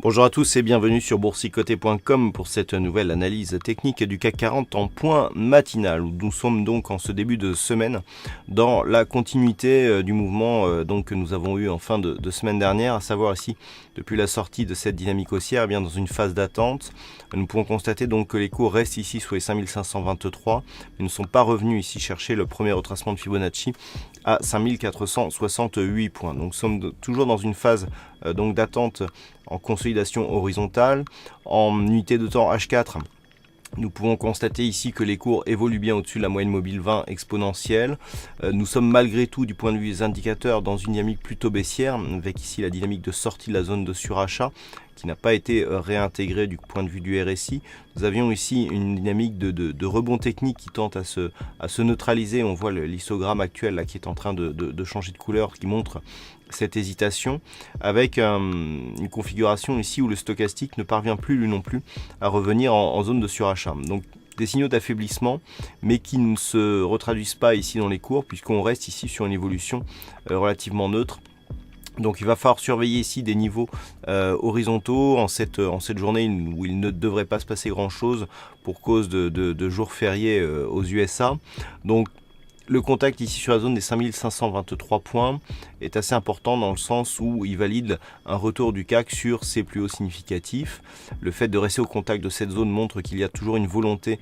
Bonjour à tous et bienvenue sur boursicoté.com pour cette nouvelle analyse technique du CAC 40 en point matinal. Nous sommes donc en ce début de semaine dans la continuité du mouvement que nous avons eu en fin de semaine dernière, à savoir ici depuis la sortie de cette dynamique haussière, bien dans une phase d'attente. Nous pouvons constater donc que les cours restent ici sous les 5523, mais ne sont pas revenus ici chercher le premier retracement de Fibonacci à 5468 points. Donc nous sommes toujours dans une phase d'attente en consolidation horizontale. En unité de temps H4, nous pouvons constater ici que les cours évoluent bien au-dessus de la moyenne mobile 20 exponentielle. Nous sommes malgré tout, du point de vue des indicateurs, dans une dynamique plutôt baissière, avec ici la dynamique de sortie de la zone de surachat, qui n'a pas été réintégrée du point de vue du RSI. Nous avions ici une dynamique de rebond technique qui tente à se neutraliser. On voit l'histogramme actuel là, qui est en train de changer de couleur, qui montre cette hésitation, avec une configuration ici où le stochastique ne parvient plus lui non plus à revenir en zone de surachat. Donc des signaux d'affaiblissement, mais qui ne se retraduisent pas ici dans les cours, puisqu'on reste ici sur une évolution relativement neutre. Donc il va falloir surveiller ici des niveaux horizontaux en cette journée où il ne devrait pas se passer grand chose pour cause de jours fériés aux USA. Donc le contact ici sur la zone des 5523 points est assez important dans le sens où il valide un retour du CAC sur ses plus hauts significatifs. Le fait de rester au contact de cette zone montre qu'il y a toujours une volonté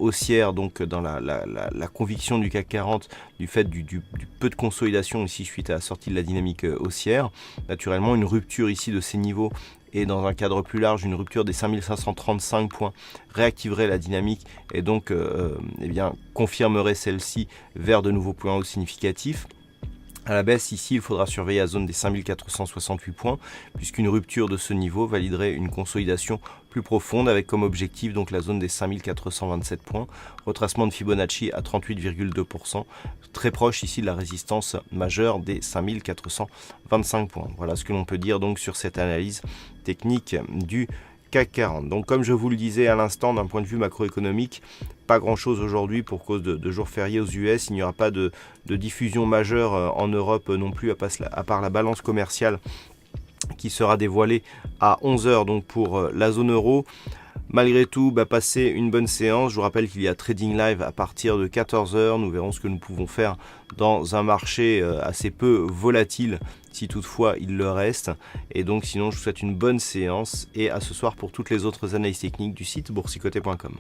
haussière donc dans la conviction du CAC 40 du fait du peu de consolidation ici suite à la sortie de la dynamique haussière. Naturellement, une rupture ici de ces niveaux et dans un cadre plus large, une rupture des 5535 points réactiverait la dynamique et donc confirmerait celle-ci vers de nouveaux points hauts significatifs. À la baisse, ici, il faudra surveiller la zone des 5468 points, puisqu'une rupture de ce niveau validerait une consolidation plus profonde avec comme objectif donc la zone des 5427 points, retracement de Fibonacci à 38,2%, très proche ici de la résistance majeure des 5425 points. Voilà ce que l'on peut dire donc sur cette analyse technique du CAC 40. Donc comme je vous le disais à l'instant, d'un point de vue macroéconomique, pas grand chose aujourd'hui pour cause de jours fériés aux US. Il n'y aura pas de diffusion majeure en Europe non plus, à part la balance commerciale qui sera dévoilée à 11h donc pour la zone euro. Malgré tout, passez une bonne séance. Je vous rappelle qu'il y a Trading Live à partir de 14h. Nous verrons ce que nous pouvons faire dans un marché assez peu volatile, si toutefois il le reste. Et donc sinon, je vous souhaite une bonne séance et à ce soir pour toutes les autres analyses techniques du site boursicoté.com.